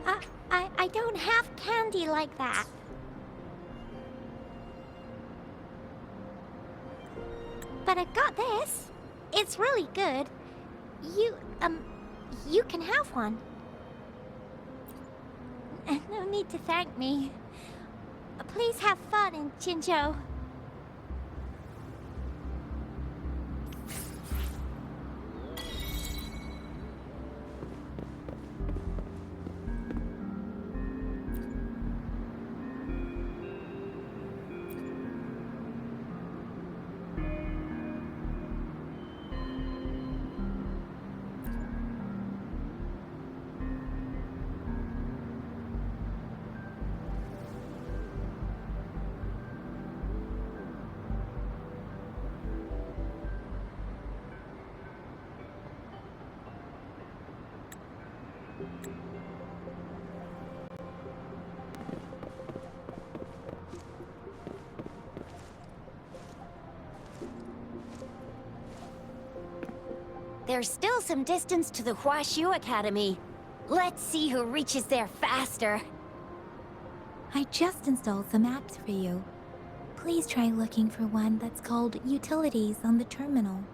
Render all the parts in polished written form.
I don't have candy like that. But I got this. It's really good. You, you can have one. No need to thank me. Please have fun in Jinzhou. There's still some distance to the Huaxu Academy. Let's see who reaches there faster. I just installed some apps for you. Please try looking for one that's called Utilities on the terminal.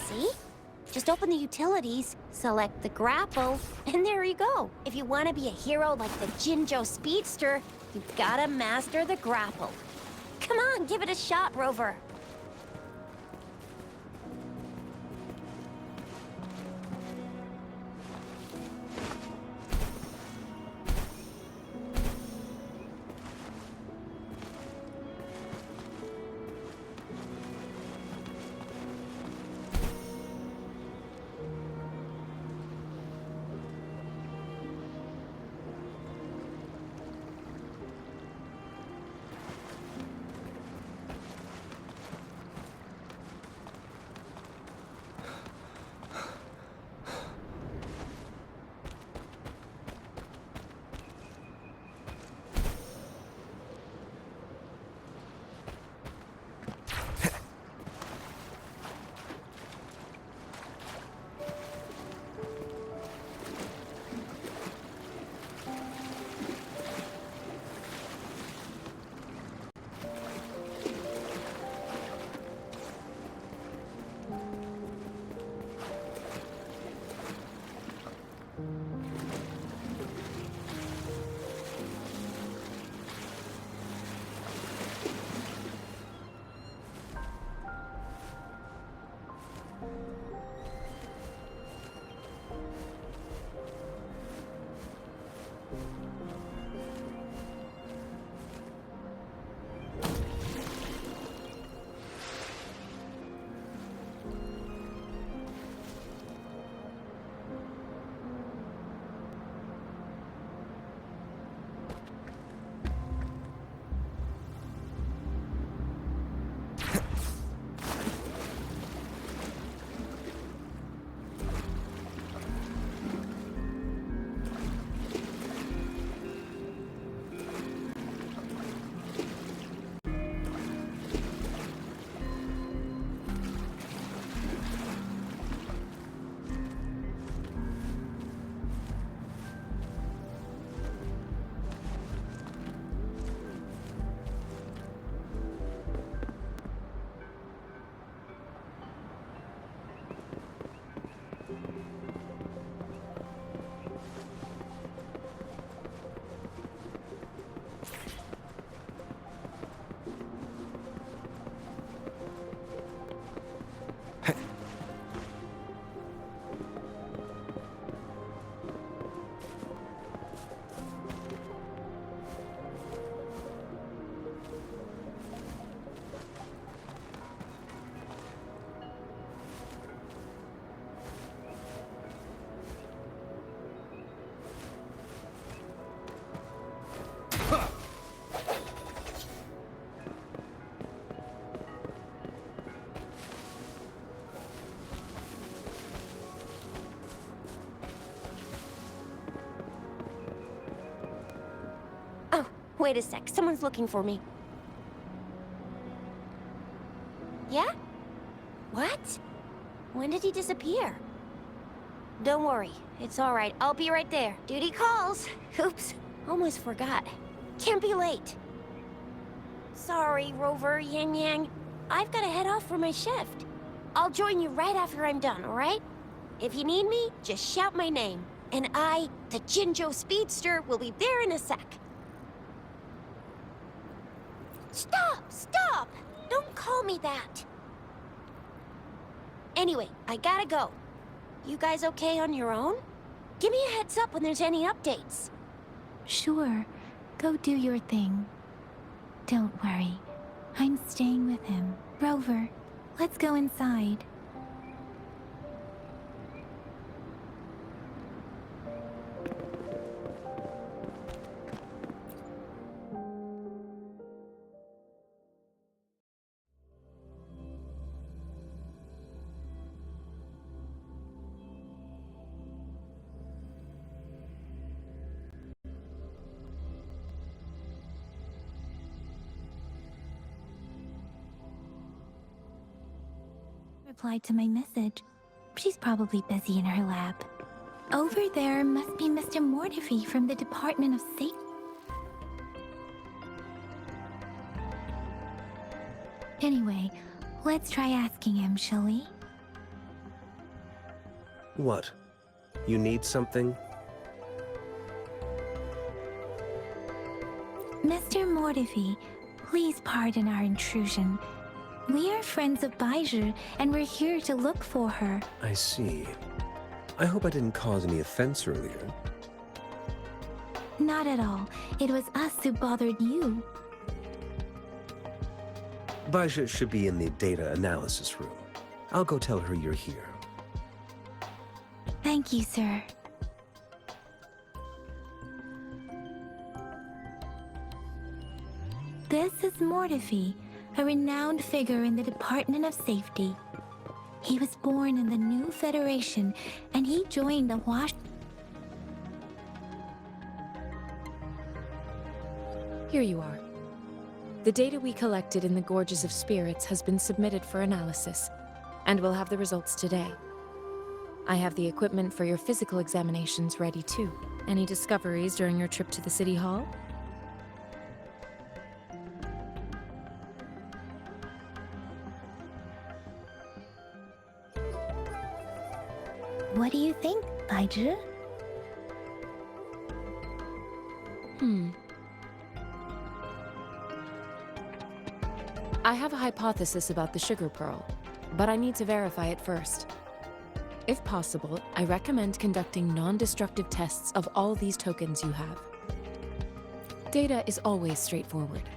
See? Just open the utilities, select the grapple, and there you go. If you want to be a hero like the Jinzhou Speedster, you've gotta master the grapple. Come on, give it a shot, Rover. Wait a sec, someone's looking for me. Yeah? What? When did he disappear? Don't worry, it's all right. I'll be right there. Duty calls. Oops, almost forgot. Can't be late. Sorry, Rover, Yang Yang. I've got to head off for my shift. I'll join you right after I'm done, all right? If you need me, just shout my name. And I, the Jinjo Speedster, will be there in a sec. Stop! Stop! Don't call me that. Anyway, I gotta go. You guys okay on your own? Give me a heads up when there's any updates. Sure, go do your thing. Don't worry, I'm staying with him. Rover, let's go inside. Replied to my message. She's probably busy in her lab. Over there must be Mr. Mortefi from the Department of Safety. Anyway, let's try asking him, shall we? What? You need something? Mr. Mortefi, please pardon our intrusion. We are friends of Baiju, and we're here to look for her. I see. I hope I didn't cause any offense earlier. Not at all. It was us who bothered you. Baja should be in the data analysis room. I'll go tell her you're here. Thank you, sir. This is Mortefi, a renowned figure in the Department of Safety. He was born in the new Federation, and he joined the Here you are. The data we collected in the Gorges of Spirits has been submitted for analysis, and we'll have the results today. I have the equipment for your physical examinations ready too. Any discoveries during your trip to the City Hall? What do you think, Baiju? I have a hypothesis about the sugar pearl, but I need to verify it first. If possible, I recommend conducting non-destructive tests of all these tokens you have. Data is always straightforward.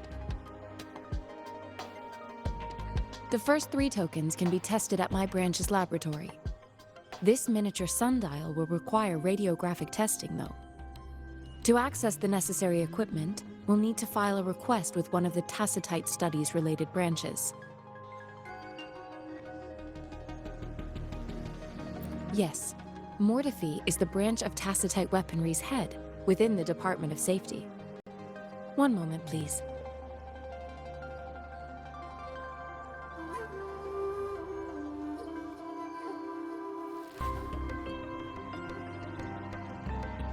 The first 3 tokens can be tested at my branch's laboratory. This miniature sundial will require radiographic testing, though. To access the necessary equipment, we'll need to file a request with one of the Tacitite Studies-related branches. Yes, Mortefi is the branch of Tacitite Weaponry's head within the Department of Safety. One moment, please.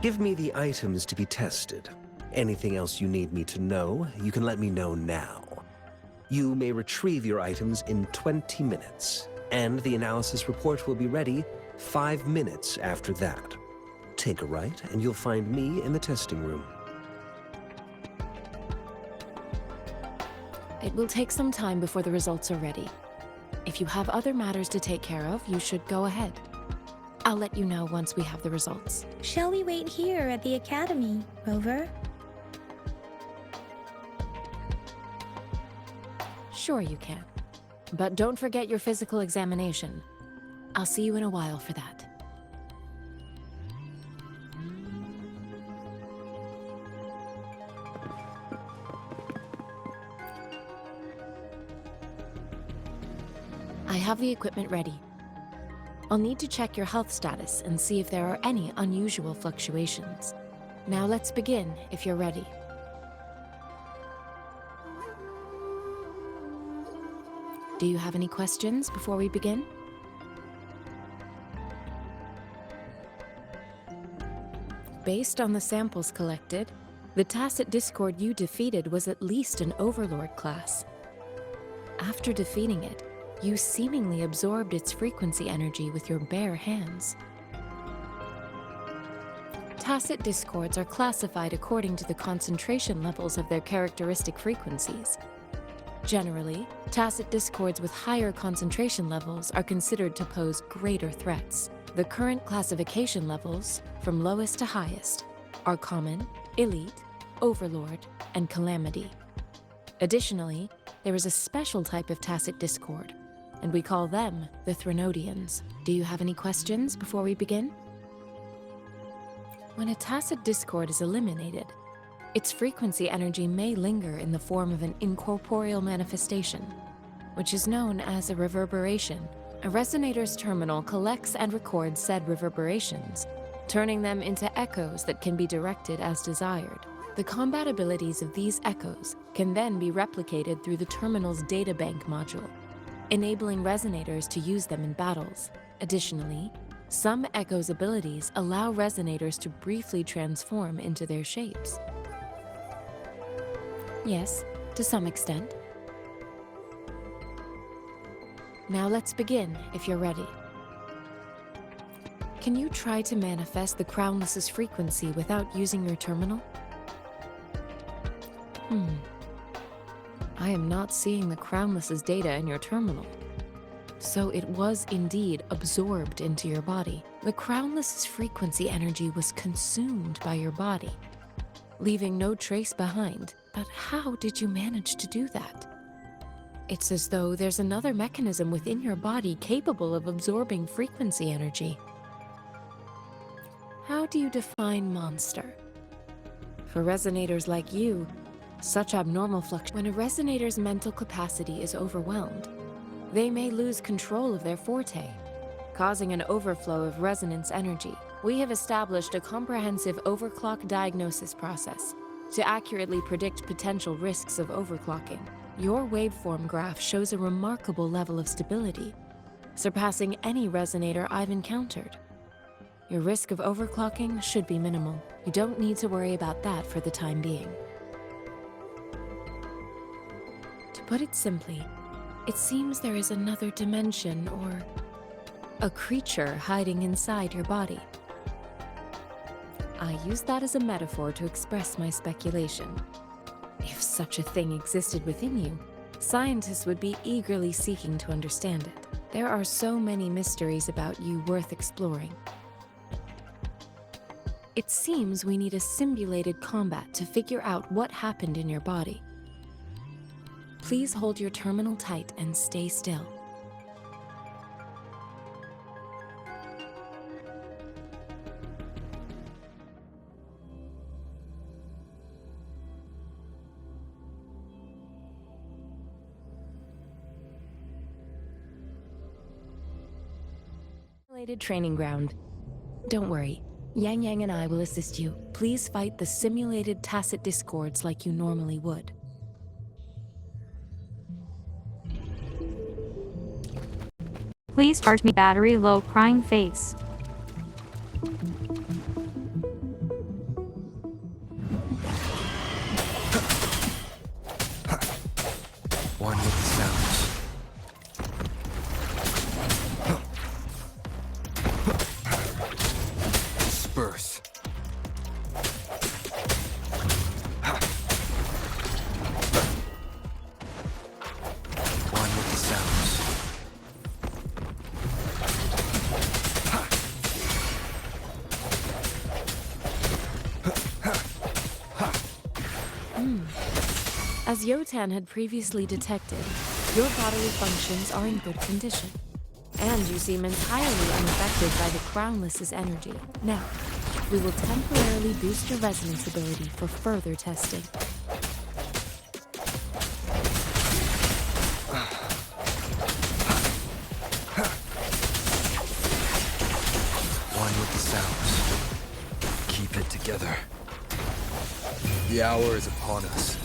Give me the items to be tested. Anything else you need me to know, you can let me know now. You may retrieve your items in 20 minutes, and the analysis report will be ready 5 minutes after that. Take a right, and you'll find me in the testing room. It will take some time before the results are ready. If you have other matters to take care of, you should go ahead. I'll let you know once we have the results. Shall we wait here at the Academy, Rover? Sure you can. But don't forget your physical examination. I'll see you in a while for that. I have the equipment ready. I'll need to check your health status and see if there are any unusual fluctuations. Now let's begin, if you're ready. Do you have any questions before we begin? Based on the samples collected, the Tacit Discord you defeated was at least an Overlord class. After defeating it, you seemingly absorbed its frequency energy with your bare hands. Tacit Discords are classified according to the concentration levels of their characteristic frequencies. Generally, Tacit Discords with higher concentration levels are considered to pose greater threats. The current classification levels, from lowest to highest, are Common, Elite, Overlord, and Calamity. Additionally, there is a special type of Tacit Discord, and we call them the Threnodians. Do you have any questions before we begin? When a Tacit Discord is eliminated, its frequency energy may linger in the form of an incorporeal manifestation, which is known as a reverberation. A resonator's terminal collects and records said reverberations, turning them into echoes that can be directed as desired. The combat abilities of these echoes can then be replicated through the terminal's databank module, enabling resonators to use them in battles. Additionally, some echoes' abilities allow resonators to briefly transform into their shapes. Yes, to some extent. Now let's begin, if you're ready. Can you try to manifest the Crownless's frequency without using your terminal? I am not seeing the Crownless's data in your terminal. So it was indeed absorbed into your body. The Crownless's frequency energy was consumed by your body, leaving no trace behind. But how did you manage to do that? It's as though there's another mechanism within your body capable of absorbing frequency energy. How do you define monster? For resonators like you, such abnormal fluctuations. When a resonator's mental capacity is overwhelmed, they may lose control of their forte, causing an overflow of resonance energy. We have established a comprehensive overclock diagnosis process to accurately predict potential risks of overclocking. Your waveform graph shows a remarkable level of stability, surpassing any resonator I've encountered. Your risk of overclocking should be minimal. You don't need to worry about that for the time being. To put it simply, it seems there is another dimension or a creature hiding inside your body. I use that as a metaphor to express my speculation. If such a thing existed within you, scientists would be eagerly seeking to understand it. There are so many mysteries about you worth exploring. It seems we need a simulated combat to figure out what happened in your body. Please hold your terminal tight and stay still. Training ground. Don't worry, Yang Yang and I will assist you. Please fight the simulated Tacit Discords like you normally would. Please charge me battery low crying face. One with the sounds. Disperse. One with the sounds. As Yotan had previously detected, your bodily functions are in good condition, and you seem entirely unaffected by the Crownless's energy. Now, we will temporarily boost your resonance ability for further testing. One with the sounds. Keep it together. The hour is upon us.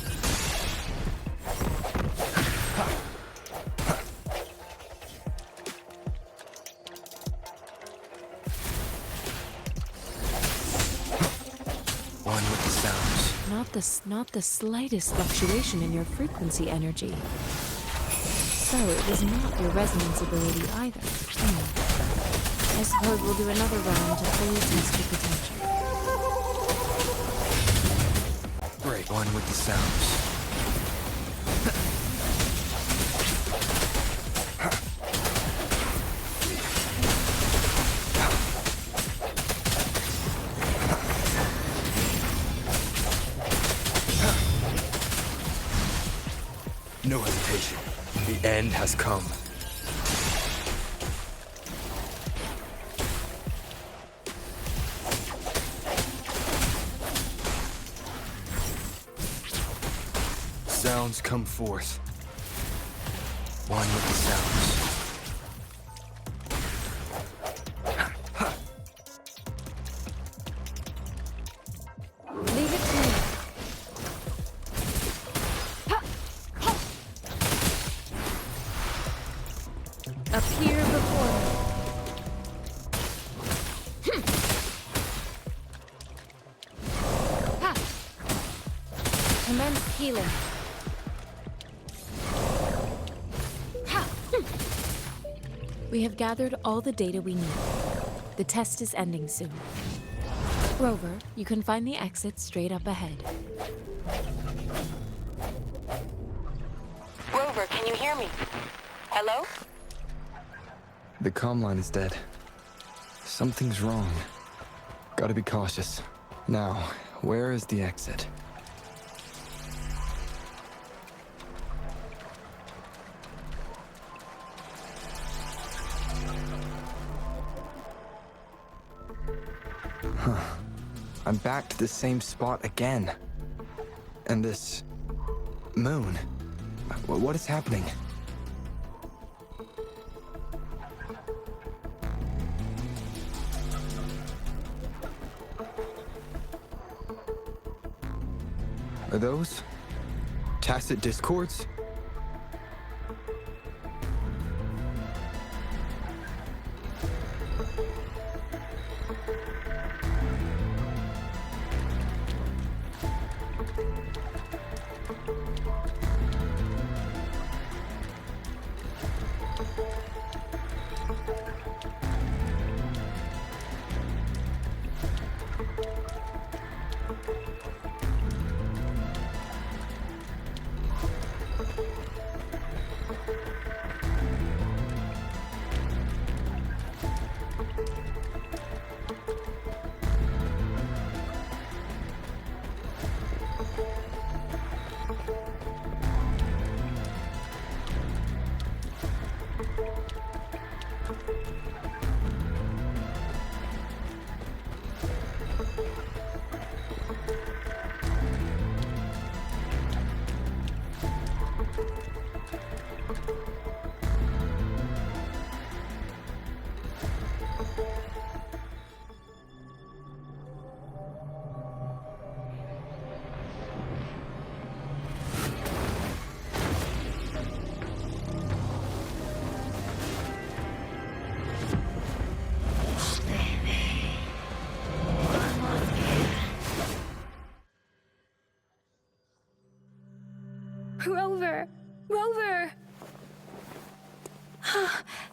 not the slightest fluctuation in your frequency energy. So it was not your resonance ability either. I suppose we'll do another round to fully test your potential. Great. One with the sounds. No hesitation. The end has come. Sounds come forth. One with the sounds. Leave it to me. Appear before me. Commence healing. We have gathered all the data we need. The test is ending soon. Rover, you can find the exit straight up ahead. Rover, can you hear me? Hello? The comm line is dead. Something's wrong. Gotta be cautious. Now, where is the exit? Huh. I'm back to the same spot again. And this moon. What is happening? Are those tacit discords? Rover! Rover!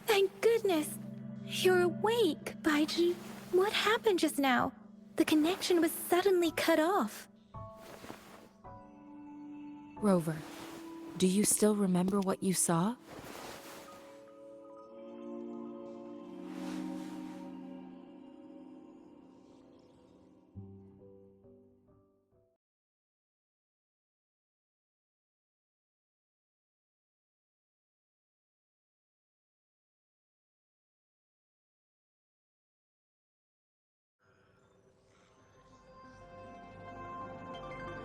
Thank goodness! You're awake, Baiji. What happened just now? The connection was suddenly cut off. Rover, do you still remember what you saw?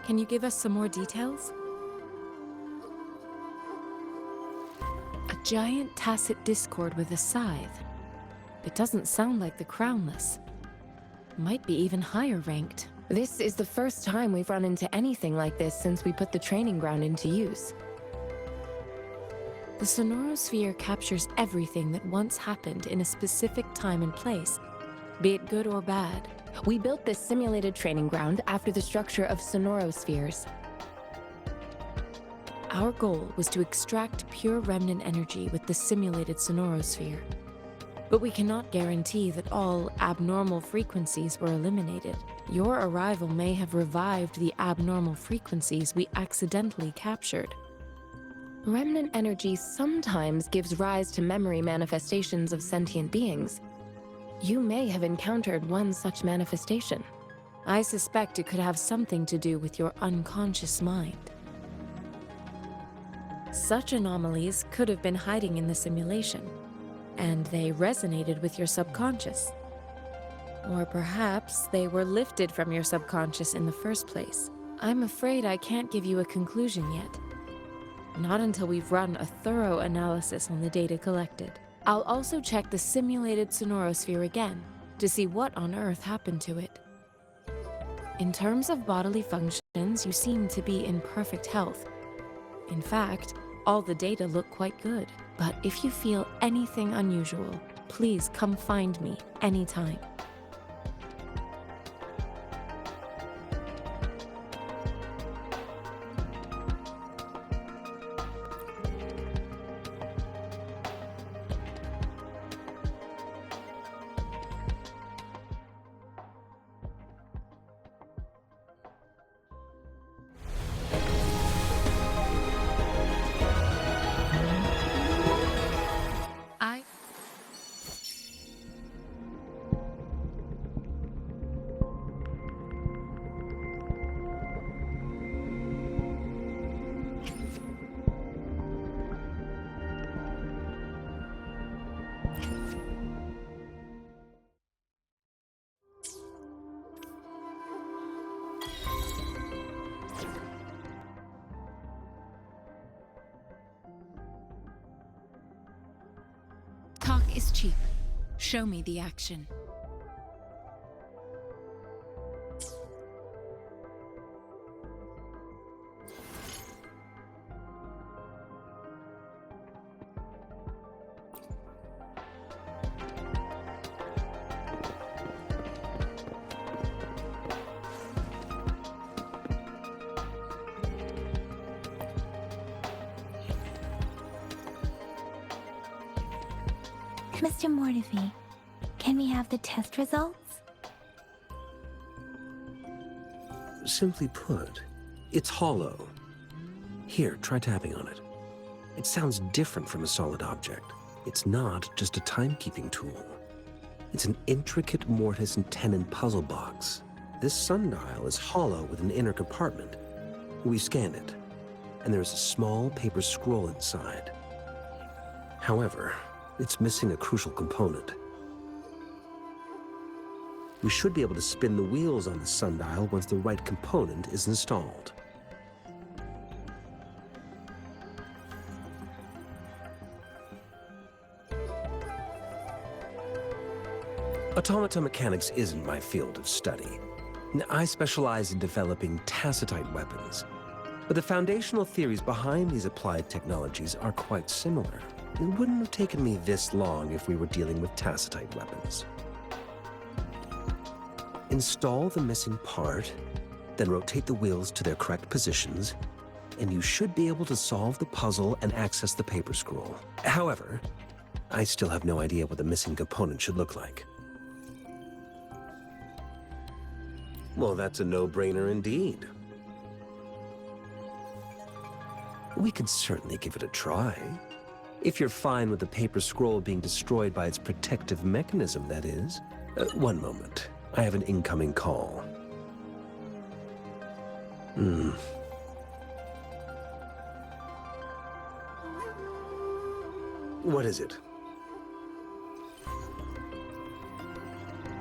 Can you give us some more details? A giant tacit discord with a scythe. It doesn't sound like the crownless. Might be even higher ranked. This is the first time we've run into anything like this since we put the training ground into use. The sonorosphere captures everything that once happened in a specific time and place, be it good or bad. We built this simulated training ground after the structure of sonorospheres. Our goal was to extract pure remnant energy with the simulated sonorosphere. But we cannot guarantee that all abnormal frequencies were eliminated. Your arrival may have revived the abnormal frequencies we accidentally captured. Remnant energy sometimes gives rise to memory manifestations of sentient beings. You may have encountered one such manifestation. I suspect it could have something to do with your unconscious mind. Such anomalies could have been hiding in the simulation, and they resonated with your subconscious. Or perhaps they were lifted from your subconscious in the first place. I'm afraid I can't give you a conclusion yet. Not until we've run a thorough analysis on the data collected. I'll also check the simulated sonorosphere again to see what on earth happened to it. In terms of bodily functions, you seem to be in perfect health. In fact, all the data look quite good. But if you feel anything unusual, please come find me anytime. Talk is cheap. Show me the action. Mr. Mortefi, can we have the test results? Simply put, it's hollow. Here, try tapping on it. It sounds different from a solid object. It's not just a timekeeping tool. It's an intricate mortise and tenon puzzle box. This sundial is hollow with an inner compartment. We scanned it, and there's a small paper scroll inside. However, it's missing a crucial component. We should be able to spin the wheels on the sundial once the right component is installed. Automata mechanics isn't my field of study. I specialize in developing tacitite weapons, but the foundational theories behind these applied technologies are quite similar. It wouldn't have taken me this long if we were dealing with tacitite weapons. Install the missing part, then rotate the wheels to their correct positions, and you should be able to solve the puzzle and access the paper scroll. However, I still have no idea what the missing component should look like. Well, that's a no-brainer indeed. We can certainly give it a try. If you're fine with the paper scroll being destroyed by its protective mechanism, that is. One moment. I have an incoming call. What is it?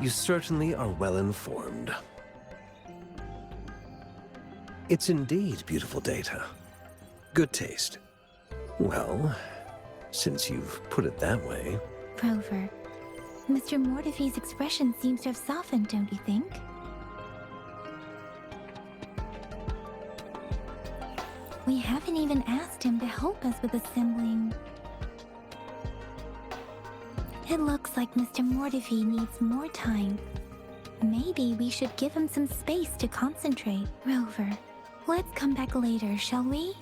You certainly are well informed. It's indeed beautiful data. Good taste. Well, since you've put it that way... Rover, Mr. Mortefi's expression seems to have softened, don't you think? We haven't even asked him to help us with assembling. It looks like Mr. Mortefi needs more time. Maybe we should give him some space to concentrate. Rover, let's come back later, shall we?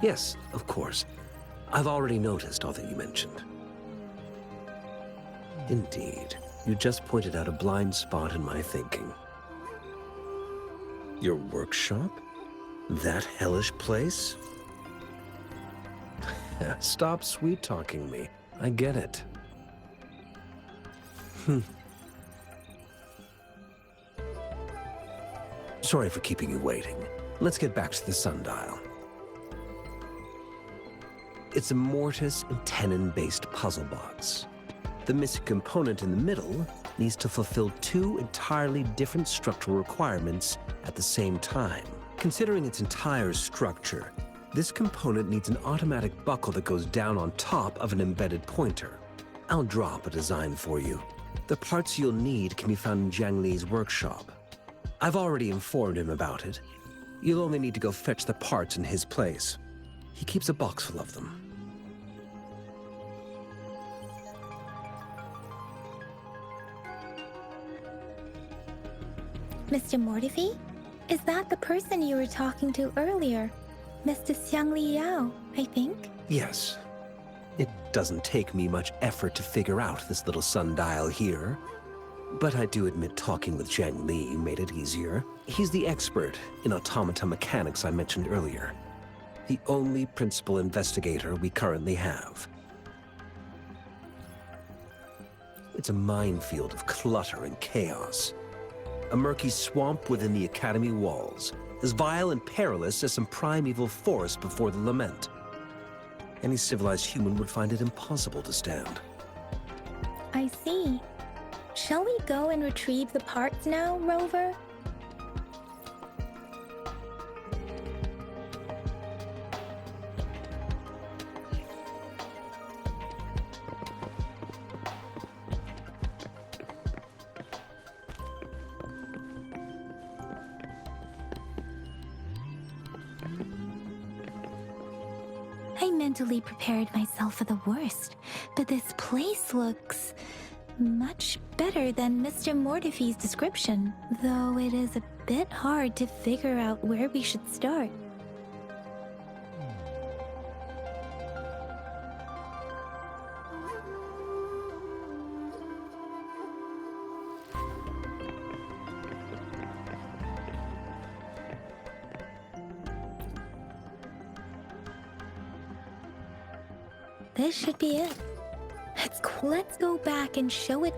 Yes, of course. I've already noticed all that you mentioned. Indeed. You just pointed out a blind spot in my thinking. Your workshop? That hellish place? Stop sweet-talking me. I get it. Sorry for keeping you waiting. Let's get back to the sundial. It's a mortise and tenon-based puzzle box. The missing component in the middle needs to fulfill two entirely different structural requirements at the same time. Considering its entire structure, this component needs an automatic buckle that goes down on top of an embedded pointer. I'll drop a design for you. The parts you'll need can be found in Jiang Li's workshop. I've already informed him about it. You'll only need to go fetch the parts in his place. He keeps a box full of them. Mr. Mortefi? Is that the person you were talking to earlier? Mr. Xiang Liao, I think? Yes. It doesn't take me much effort to figure out this little sundial here. But I do admit talking with Jiang Li made it easier. He's the expert in automata mechanics I mentioned earlier. The only principal investigator we currently have. It's a minefield of clutter and chaos. A murky swamp within the Academy walls, as vile and perilous as some primeval forest before the lament. Any civilized human would find it impossible to stand. I see. Shall we go and retrieve the parts now, Rover? I mentally prepared myself for the worst, but this place looks much better than Mr. Mortefi's description, though it is a bit hard to figure out where we should start. This should be it. Let's go back and show it.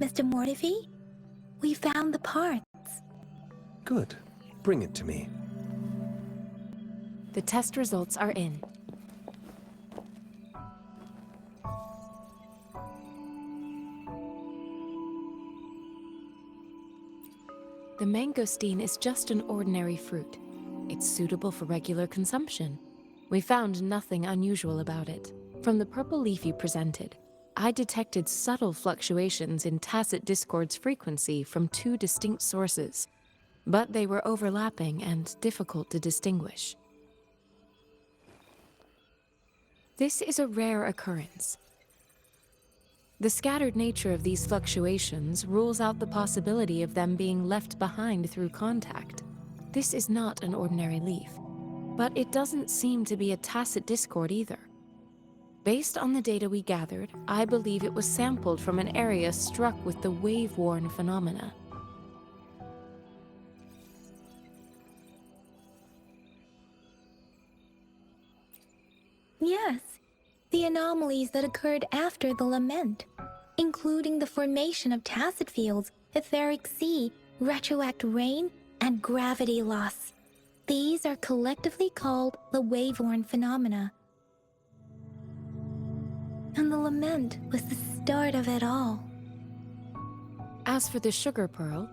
Mr. Mortefi, we found the parts. Good. Bring it to me. The test results are in. The mangosteen is just an ordinary fruit. It's suitable for regular consumption. We found nothing unusual about it. From the purple leaf you presented, I detected subtle fluctuations in tacit discord's frequency from two distinct sources, but they were overlapping and difficult to distinguish. This is a rare occurrence. The scattered nature of these fluctuations rules out the possibility of them being left behind through contact. This is not an ordinary leaf, but it doesn't seem to be a tacit discord either. Based on the data we gathered, I believe it was sampled from an area struck with the wave-worn phenomena. Yes, the anomalies that occurred after the lament, including the formation of tacit fields, etheric sea, retroact rain, and gravity loss. These are collectively called the wave-worn phenomena, And the lament was the start of it all. As for the sugar pearl,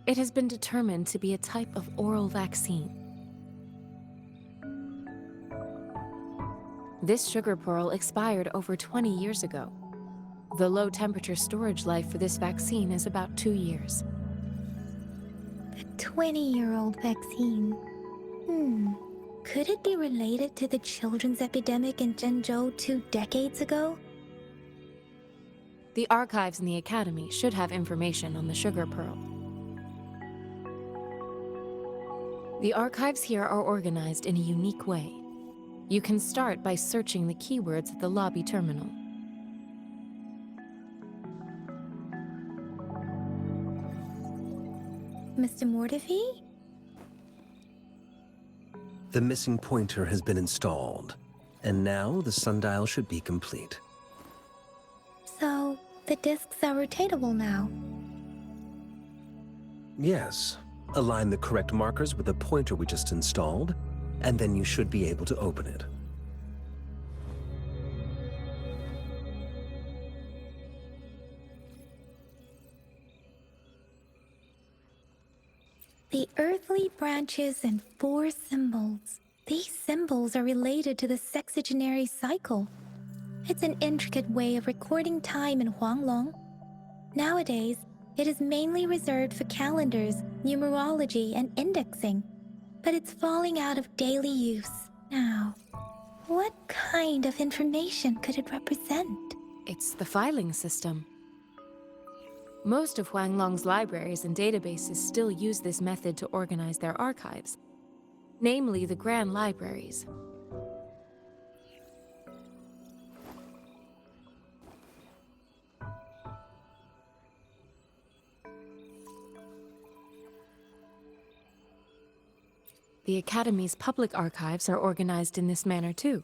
it has been determined to be a type of oral vaccine. This sugar pearl expired over 20 years ago. The low-temperature storage life for this vaccine is about 2 years. The 20-year-old vaccine. Could it be related to the children's epidemic in Zhengzhou 2 decades ago? The archives in the Academy should have information on the sugar pearl. The archives here are organized in a unique way. You can start by searching the keywords at the lobby terminal. Mr. Mortefi? The missing pointer has been installed, and now the sundial should be complete. So, the discs are rotatable now. Yes. Align the correct markers with the pointer we just installed, and then you should be able to open it. The earthly branches and 4 symbols. These symbols are related to the sexagenary cycle. It's an intricate way of recording time in Huanglong. Nowadays, it is mainly reserved for calendars, numerology, and indexing. But it's falling out of daily use now. What kind of information could it represent? It's the filing system. Most of Huanglong's libraries and databases still use this method to organize their archives, namely the Grand Libraries. The Academy's public archives are organized in this manner too.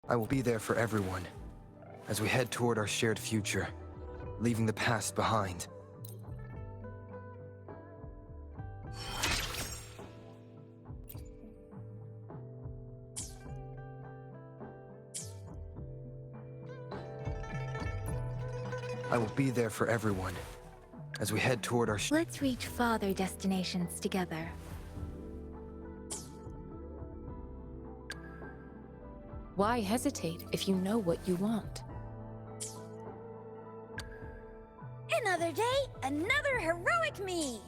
I will be there for everyone, as we head toward our shared future, leaving the past behind. I will be there for everyone, as we head toward our Let's reach farther destinations together. Why hesitate if you know what you want? And Another day, another heroic me!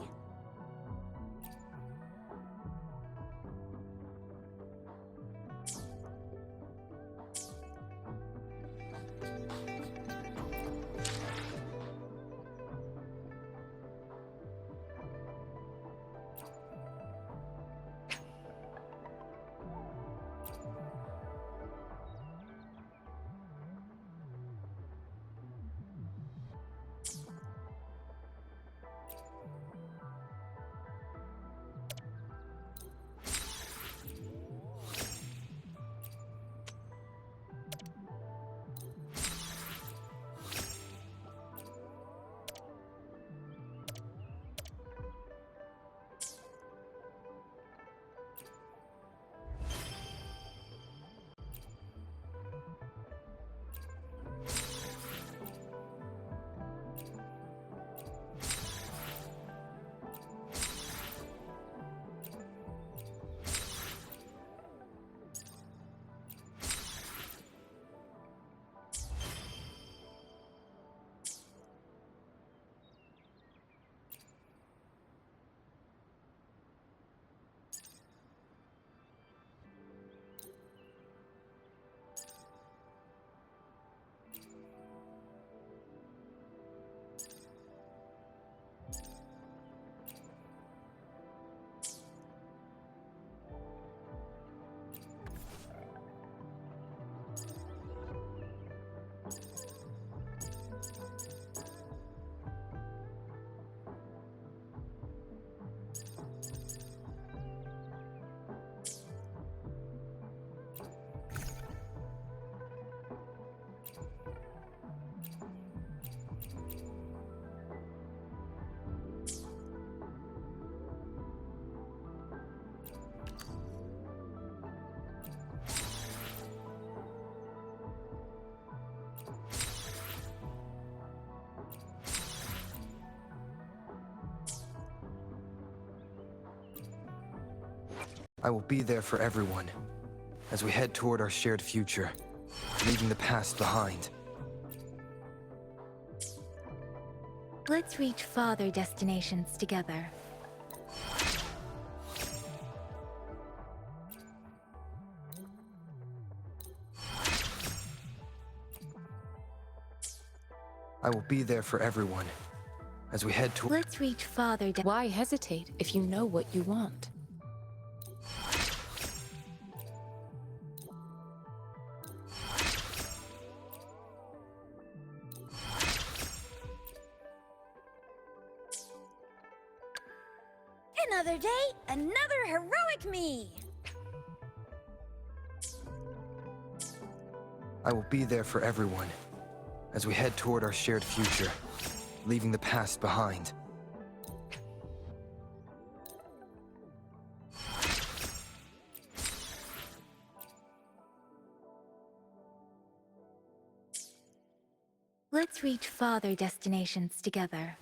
I will be there for everyone as we head toward our shared future, leaving the past behind. Let's reach farther destinations together. I will be there for everyone as we head toward... Let's reach farther. Why hesitate if you know what you want? Another day, another heroic me! I will be there for everyone as we head toward our shared future, leaving the past behind. Let's reach farther destinations together.